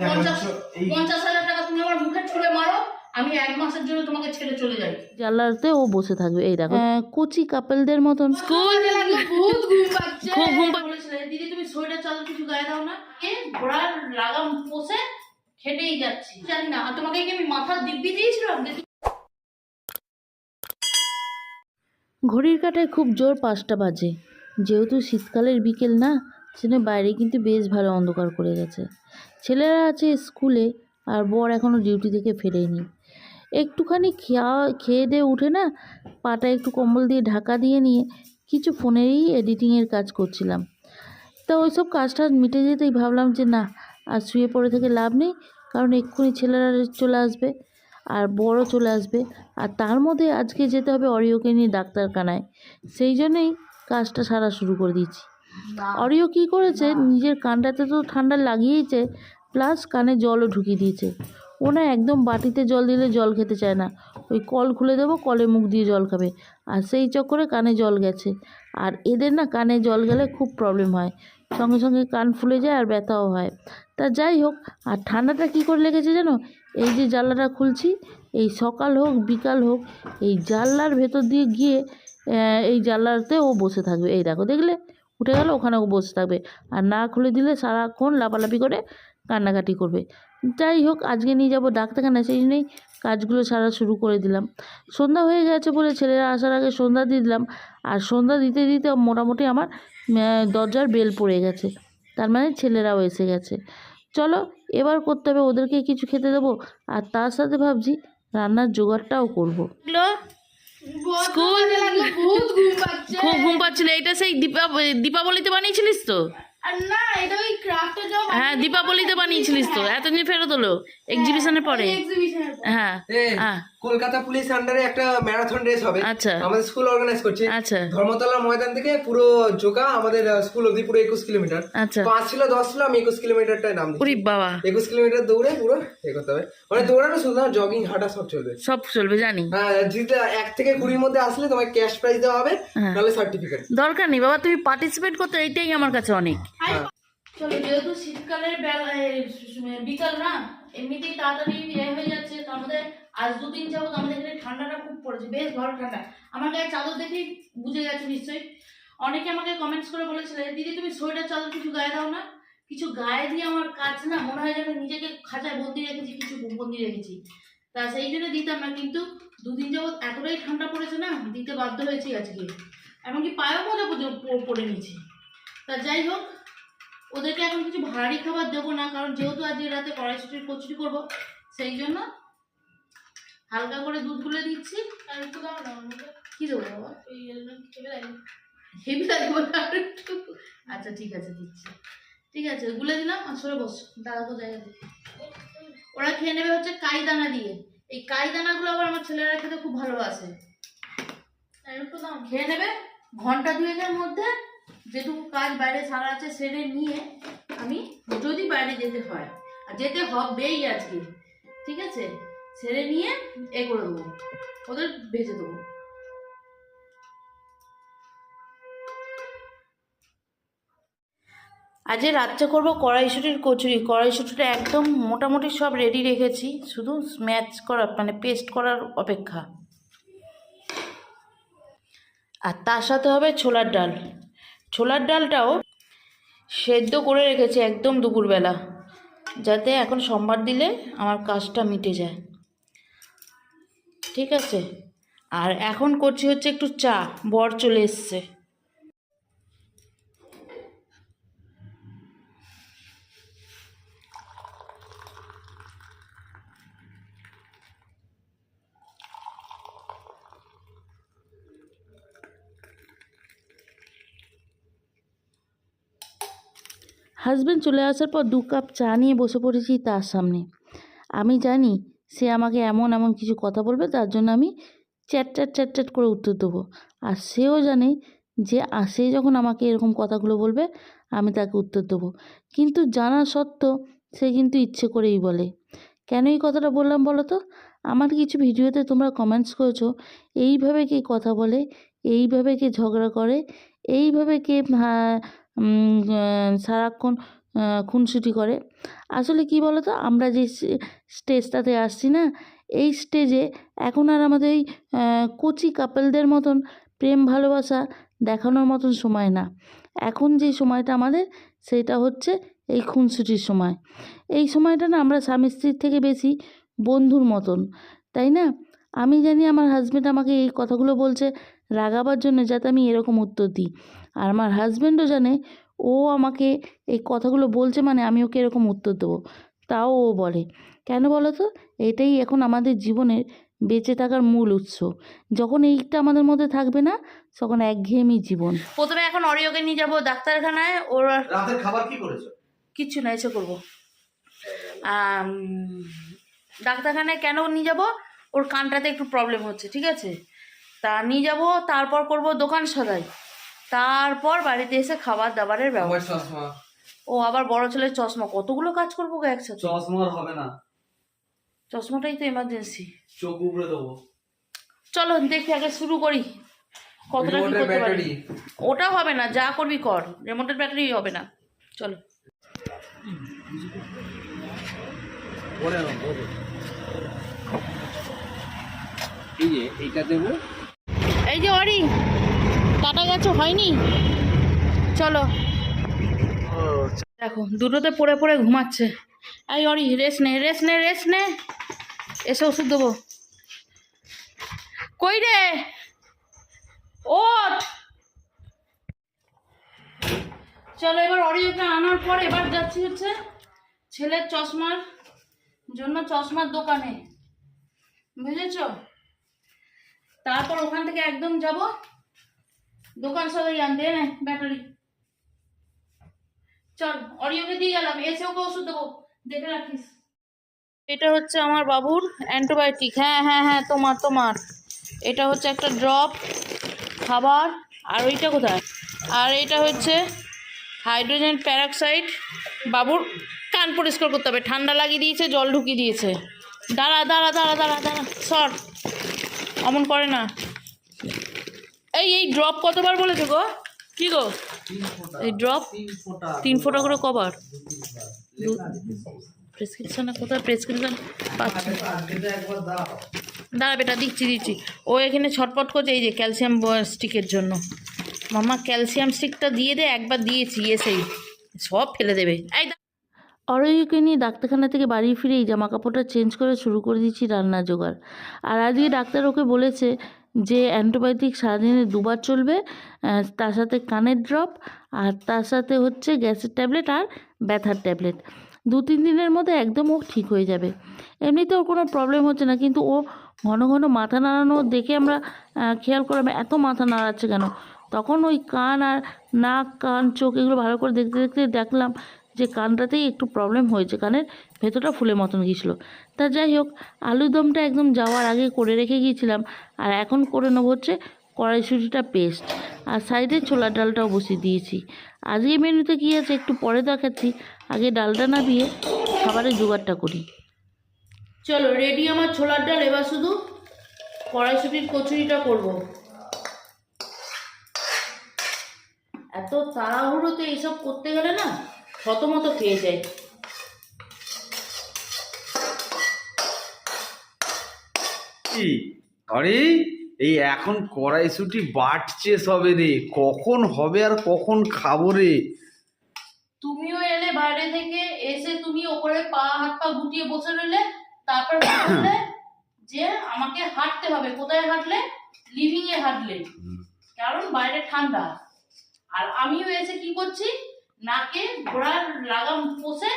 50,000 টাকা তুমি আমার মুখে ছুঁড়ে মারো, আমি 1 মাসের জন্য তোমাকে ছেড়ে চলে যাই। জানলাতে ও বসে থাকবে, এই দেখো কোচি কাপলদের মতন। স্কুল বহুত ঘুম পাচ্ছে, খুব ঘুম বলেছিলে দিদি তুমি সোয়েটার চাদর কিছু গায়ে দাও না, কে ঘোড়ার লাগাম পোষে খেটেই যাচ্ছি জানি না। আর তোমাকে কি আমি মাথার দিব্যি দিয়েছিলাম? ঘড়ির কাঁটায় খুব জোর 5টা বাজে। যেহেতু শীতকালের বিকেল না, সেজন্য বাইরে কিন্তু বেশ ভালো অন্ধকার করে গেছে। ছেলেরা আছে স্কুলে, আর বর এখনও ডিউটি থেকে ফেরেনি। একটুখানি খেয়ে দিয়ে উঠে না, পাটা একটু কম্বল দিয়ে ঢাকা দিয়ে নিয়ে কিছু ফোনেরই এডিটিংয়ের কাজ করছিলাম। তা ওই সব কাজটা মিটে যেতেই ভাবলাম যে না, আর শুয়ে পড়ে থেকে লাভ নেই, কারণ এক্ষুনি ছেলেরা চলে আসবে আর বড় চলে আসবে, আর তার মধ্যে আজকে যেতে হবে অরিওকে নিয়ে ডাক্তারখানায়। সেই জন্যই কাজটা সারা শুরু করে দিয়েছি। অরিও কী করেছে, নিজের কানটাতে তো ঠান্ডা লাগিয়েছে, প্লাস কানে জলও ঢুকিয়ে দিয়েছে। ও না একদম বাটিতে জল দিলে জল খেতে চায় না, ওই কল খুলে দেবো, কলে মুখ দিয়ে জল খাবে, আর সেই চক্করে কানে জল গেছে। আর এদের না কানে জল গেলে খুব প্রবলেম হয়, সঙ্গে সঙ্গে কান ফুলে যায় আর ব্যথাও হয়। তা যাই হোক, আর ঠান্ডাটা কী করে লেগেছে জানো, এই যে জানলাটা খুলছি, এই সকাল হোক বিকাল হোক, এই জানলার ভেতর দিয়ে গিয়ে এই জানলাতে ও বসে থাকবে। এই দেখো, দেখলে উঠে গেল, ওখানে ও বসে থাকবে, আর না খুলে দিলে সারাক্ষণ লাফালাফি করে কান্নাকাটি করবে। যাই হোক, আজকে নিয়ে যাব ডাক্তারখানায়, সেই জন্যই কাজগুলো সারা শুরু করে দিলাম। সন্ধ্যা হয়ে গেছে বলে ছেলেরা আসার আগে সন্ধ্যা দিয়ে দিলাম, আর সন্ধ্যা দিতে দিতে মোটামুটি আমার দরজার বেল পড়ে গেছে, তার মানে ছেলেরাও এসে গেছে। চলো এবার করতে হবে, ওদেরকে কিছু খেতে দেবো, আর তার সাথে ভাবছি রান্নার জোগাড়টাও করবো। স্কুল বহুত ঘুম পাচ্ছে, খুব ঘুম পাচ্ছিল। এটা সেই দীপাবলিতে বানিয়েছিলিস তো? আর না এটা ওই ক্রাফটের জব। হ্যাঁ, দীপাবলিতে বানিয়েছিলিস তো, এতদিন ফেরত হলো এক্সিবিশনের পরে। হ্যাঁ হ্যাঁ, কলকাতা পুলিশ আন্ডারে একটা ম্যারাথন রেস হবে। আচ্ছা, আমাদের স্কুল অর্গানাইজ করছে। আচ্ছা, ধর্মতলা ময়দান থেকে পুরো জোকা আমাদের স্কুল অবধি পুরো 21 কিলোমিটার। আচ্ছা, 5 ছিল 10 ছিল, আমি 21 কিলোমিটারটাই নাম দিচ্ছি। ওরে বাবা, 21 কিলোমিটার দৌড়ে পুরো করতে হবে। মানে দৌড়ানো শুধু না, জগিং হাঁটা সব চলবে, সব চলবে জানি। হ্যাঁ, যদি 1 থেকে 20 মধ্যে আসলে তোমাকে ক্যাশ প্রাইজ দেওয়া হবে, নাহলে সার্টিফিকেট। দরকার নেই বাবা, তুমি পার্টিসিপেট করতে, এইটাই আমার কাছে অনেক। চলো, যেহেতু শীতকালের বিকাল না, এমনিতেই তাড়াতাড়ি হয়ে যাচ্ছে, তার মধ্যে আজ 2 দিন যাবত আমাদের এখানে ঠান্ডাটা খুব পড়েছে, বেশ ভালো ঠান্ডা। আমার গায়ে চাদর দেখেই বুঝে গেছে নিশ্চয়ই। অনেকে আমাকে কমেন্টস করে বলেছিলে দিদি তুমি সোয়েটার চাদর কিছু গায়ে দাও না। কিছু গায়ে দিয়ে আমার কাজ না মনে হয় যেন নিজেকে খাঁচায় বন্দি রেখেছি, কিছু বন্দি রেখেছি, তা সেই জন্য দিতাম না। কিন্তু 2 দিন যাবত এতটাই ঠান্ডা পড়েছে না, দিতে বাধ্য হয়েছি আজকে, এমনকি পায়েও মোজা পরে নিয়েছি। তা যাই হোক, ওদেরকে এখন কিছু ভারী খাবার দেবো না, কারণ যেহেতু আজকে রাতে কড়াইশুটির কচুরি করবো, সেই জন্য হালকা করে দুধ গুলে দিচ্ছি। আর একটু দাও না, কি দেবো বাবা, হেভি লাগবে একটু। আচ্ছা ঠিক আছে দিচ্ছি, ঠিক আছে গুলে দিলাম। আর সরে বস, দাদা জায়গা দিয়ে ওরা খেয়ে নেবে হচ্ছে কাই দানা দিয়ে। এই কাই দানাগুলো আবার আমার ছেলেরা খেতে খুব ভালোবাসে, একটু দাও খেয়ে নেবে। ঘন্টা 2-এর মধ্যে যেটুকু কাজ বাইরে সারা আছে সেরে নিয়ে আমি, যদি বাইরে যেতে হয়, আর যেতে হবেই আজকে, ঠিক আছে, সেরে নিয়ে এ করে দেবো, ওদের ভেজে দেবো। আজকে রাত্রে করবো কড়াইশুটির কচুরি। কড়াইশুটিটা একদম মোটামুটি সব রেডি রেখেছি, শুধু ম্যাচ করা মানে পেস্ট করার অপেক্ষা। আর তার সাথে হবে ছোলার ডাল। ছোলার ডালটাও সেদ্ধ করে রেখেছি একদম দুপুরবেলা, যাতে এখন সোমবার দিলে আমার কাজটা মিটে যায়, ঠিক আছে। আর এখন করছি হচ্ছে একটু চা, বর চলে এসছে। হাজব্যান্ড চলে আসার পর 2 কাপ চা নিয়ে বসে পড়েছি তার সামনে। আমি জানি সে আমাকে এমন এমন কিছু কথা বলবে, তার জন্য আমি চ্যাট করে উত্তর দেবো। আর সেও জানে যে সে যখন আমাকে এরকম কথাগুলো বলবে আমি তাকে উত্তর দেবো, কিন্তু জানা সত্ত্বেও সে কিন্তু ইচ্ছে করেই বলে। কেন এই কথাটা বললাম বলো তো? আমার কিছু ভিডিওতে তোমরা কমেন্টস করেছো এইভাবে কে কথা বলে, এইভাবে কে ঝগড়া করে, এইভাবে কে সারাক্ষণ খুনসুটি করে। আসলে কি বলো তো, আমরা যে স্টেজটাতে আসছি না, এই স্টেজে এখন আর আমাদের ওই কচি কাপলদের মতন প্রেম ভালোবাসা দেখানোর মতন সময় না। এখন যে সময়টা আমাদের, সেটা হচ্ছে এই খুনসুটির সময়। এই সময়টা না আমরা স্বামী স্ত্রীর থেকে বেশি বন্ধুর মতন, তাই না? আমি জানি আমার হাজব্যান্ড আমাকে এই কথাগুলো বলছে রাগাবার জন্য, যাতে আমি এরকম উত্তর দিই। আর আমার হাজব্যান্ডও জানে ও আমাকে এই কথাগুলো বলছে মানে আমি ওকে এরকম উত্তর দেবো। তাও ও বলে, কেন বলো তো? এটাই এখন আমাদের জীবনের বেঁচে থাকার মূল উৎস। যখন এইটা আমাদের মধ্যে থাকবে না, তখন একঘেয়েমি জীবন। প্রথমে এখন অরিওকে নিয়ে যাবো ডাক্তারখানায়। ওর রাতের খাবার কি করেছো? কিচ্ছু না, এসে করবো। ডাক্তারখানায় কেন নিয়ে যাব? ওর কানটাতে একটু প্রবলেম হচ্ছে, ঠিক আছে? তা নিয়ে যাব, তারপর করব দোকান সদাই, তারপর বাড়িতে এসে খাবার দাবারের আমার ব্যবস্থা। চশমা। ও আবার বড় ছেলের চশমা, কতগুলো কাজ করবো গো একসাথে? চশমার হবে না, চশমাটাই তো এমার্জেন্সি। চোখ উপড়ে দেবো। চলো দেখি, আগে শুরু করি কতটা কি রিমোটের করতে পারি। ব্যাটারি। ওটা হবে না, যা করবি কর, রিমোটের ব্যাটারি হবে না। চলো। এই যে এইটা দেবো। এই যে অরি, কাটা গেছে, হয়নি? চলো। দেখো দুটোতে পড়ে পড়ে ঘুমাচ্ছে। এই অরি, রেস্ট নে, রেস্ট নে, রেস্ট নে। এসে ওষুধ দেবো। কই রে, ওঠ। চলো এবার অরিওকে আনার পর এবার যাচ্ছি হচ্ছে ছেলের চশমার জন্য চশমার দোকানে, বুঝেছ? তারপর ওখান থেকে একদম যাব দোকান সবাই আনতে। না ব্যাটারি, চল অরিওকে দিয়ে গেলাম, এসে ওকে ওষুধ দেবো, দেখে রাখিস। এটা হচ্ছে আমার বাবুর অ্যান্টিবায়োটিক। হ্যাঁ হ্যাঁ হ্যাঁ, তোমার তোমার এটা হচ্ছে একটা ড্রপ খাবার। আর ওইটা কোথায়? আর এটা হচ্ছে হাইড্রোজেন প্যারক্সাইড। বাবুর কান পরিষ্কার করতে হবে, ঠান্ডা লাগিয়ে দিয়েছে, জল ঢুকিয়ে দিয়েছে। দাঁড়া দাঁড়া দাঁড়া দাঁড়া দাঁড়া, সর, অমন করে না। এই ড্রপ কতবার বলেছো গো? কি গো এই ড্রপ? 3 ফোঁটা করে কবার? প্রেসক্রিপশনে কোথায় প্রেসক্রিপশন পাচ্ছি? দাঁড়া বেটা, দিচ্ছি দিচ্ছি। ও এখানে ছটপট করছে এই যে ক্যালসিয়াম স্টিকের জন্য। মামা ক্যালসিয়াম স্টিকটা দিয়ে দে, একবার দিয়েছি এসেই সব ফেলে দেবে। এই অরয়কে নিয়ে ডাক্তারখানা থেকে বাড়ি ফিরেই জামা কাপড়টা চেঞ্জ করে শুরু করে দিচ্ছি রান্না জোগাড়। আর আজকে ডাক্তার ওকে বলেছে যে অ্যান্টিবায়োটিক সারাদিনে 2বার চলবে, তার সাথে কানের ড্রপ, আর তার সাথে হচ্ছে গ্যাসের ট্যাবলেট আর ব্যথার ট্যাবলেট। 2-3 দিনের মধ্যে একদম ও ঠিক হয়ে যাবে। এমনিতে ওর কোনো প্রবলেম হচ্ছে না, কিন্তু ও ঘন ঘন মাথা নাড়ানো দেখে আমরা খেয়াল করলাম এত মাথা নাড়াচ্ছে কেন। তখন ওই কান আর নাক কান চোখ এগুলো ভালো করে দেখতে দেখতে দেখলাম যে কানটাতেই একটু প্রবলেম হয়েছে, কানের ভেতরটা ফুলের মতন গিয়েছিলো। তা যাই হোক, আলুদমটা একদম যাওয়ার আগে করে রেখে গিয়েছিলাম, আর এখন করে নেবো হচ্ছে কড়াইশুঁটিটা পেস্ট, আর সাইডে ছোলার ডালটাও বসিয়ে দিয়েছি। আজকে মেনুতে কী আছে একটু পরে দেখাচ্ছি, আগে ডালটা নামিয়ে খাবারের জোগাড়টা করি। চলো রেডি আমার ছোলার ডাল, এবার শুধু কড়াইশুঁটির কচুরিটা করব। এত তাড়াহুড়োতে এইসব করতে গেলে না থতমত খেয়ে যায়। কি আরে এই এখন কড়াইশুঁটি বাটছে সবে রে, কখন হবে আর কখন খাবো রে? তুমিও এলে বাইরে থেকে, এসে তুমি ওপরে পা হাত পা গুটিয়ে বসে রইলে, তারপর বললে যে আমাকে হাঁটতে হবে। কোথায় হাঁটলে? লিভিং এ হাঁটলে, কারণ বাইরে ঠান্ডা। আর আমিও এসে কি করছি, নাকে ঘোড়ার লাগাম পোষে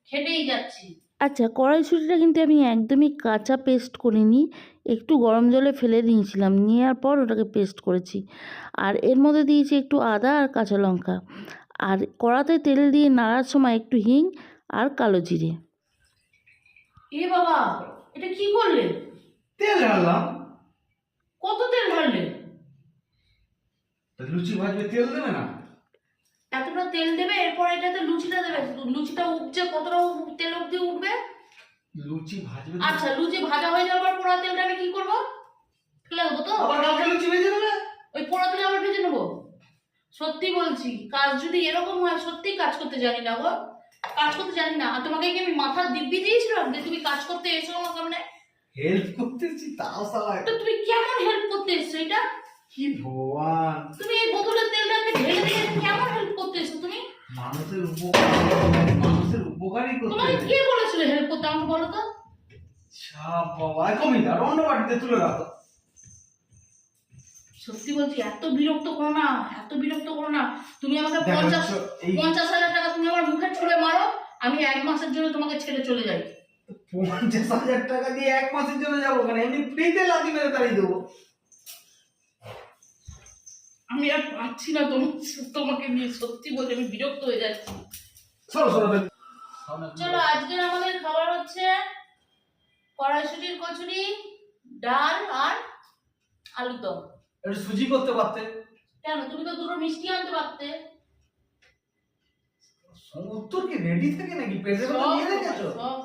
খেটেই যাচ্ছি। আচ্ছা, কড়াইশুঁটিটা কিন্তু আমি একদমই কাঁচা পেস্ট করিনি, একটু গরম জলে ফেলে দিয়েছিলাম, নেওয়ার পর ওটাকে পেস্ট করেছি। আর এর মধ্যে দিয়েছি একটু আদা আর কাঁচা লঙ্কা, আর কড়াতে তেল দিয়ে নাড়ার সময় একটু হিং আর কালো জিরে। এ বাবা, এটা কি করলে? তেল ঢাললাম। কত তেল ঢাললে? লুচি ভাজবে, তেল দেবে না? এতটা তেল দেবে, এরপর এটাতে লুচিটা দেবে, লুচিটা উপচে কতটা তেল অব্দি উঠবে? লুচি ভাজবে। আচ্ছা, লুচি ভাজা হয়ে যাওয়ার পর পোড়া তেলটা আমি কি করবো? ফেলে দেবো তো? আবার কালকে লুচি ভেজে দেবে? ওই পোড়া তেলে আবার ভেজে নেবো? সত্যি বলছি, কাজ যদি এরকম হয়, সত্যি কাজ করতে জানি না গো। কাজ করতে জানি না, আর তোমাকে কি আমি মাথার দিব্যি দিয়েছিলাম যে তুমি কাজ করতে এসো আমার সামনে? হেল্প করতেছি তাও শালা তো তুমি কেমন হেল্প করতে এসছো এটা? কি ভগবান, তুমি এই বোতলের তেলটাকে ঢেলে দিয়ে কেমন হেল্প করতে এসছো তুমি? মানুষের উপকার, মানুষের উপকারই করতে তোমাকে হবে। কে বলেছিল হেল্প করতে আমাকে বলো তো? ছাপ বাবা, কমি না, অন্য বাটিতে তুলে রাখো। সত্যি বলছি, এত বিরক্ত করো না, এত বিরক্ত করো না। তুমি আমাকে দেখো, 50,000 টাকা তুমি আমার মুখে ছুঁড়ে মারো, আমি 1 মাসের জন্য তোমাকে ছেড়ে চলে যাই। 50,000 টাকা দিয়ে 1 মাসের জন্য যাবো কেন? এমনি ফ্রিতে লাথি মেরে তাড়িয়ে দেবো। আমি আর পারছি না তোমাকে নিয়ে, সত্যি বলছি আমি বিরক্ত হয়ে যাচ্ছি। সরো সরো বের। চলো, আজকের আমাদের খাবার হচ্ছে কড়াইশুটির কচুরি, ডাল আর আলুর দম। একটু সুজি করতে পারতে। কেন, তুমি তো দুটো মিষ্টি আনতে পারতে। উত্তর কি রেডি থাকে নাকি? পেটে সব নিয়ে রেখেছো? সব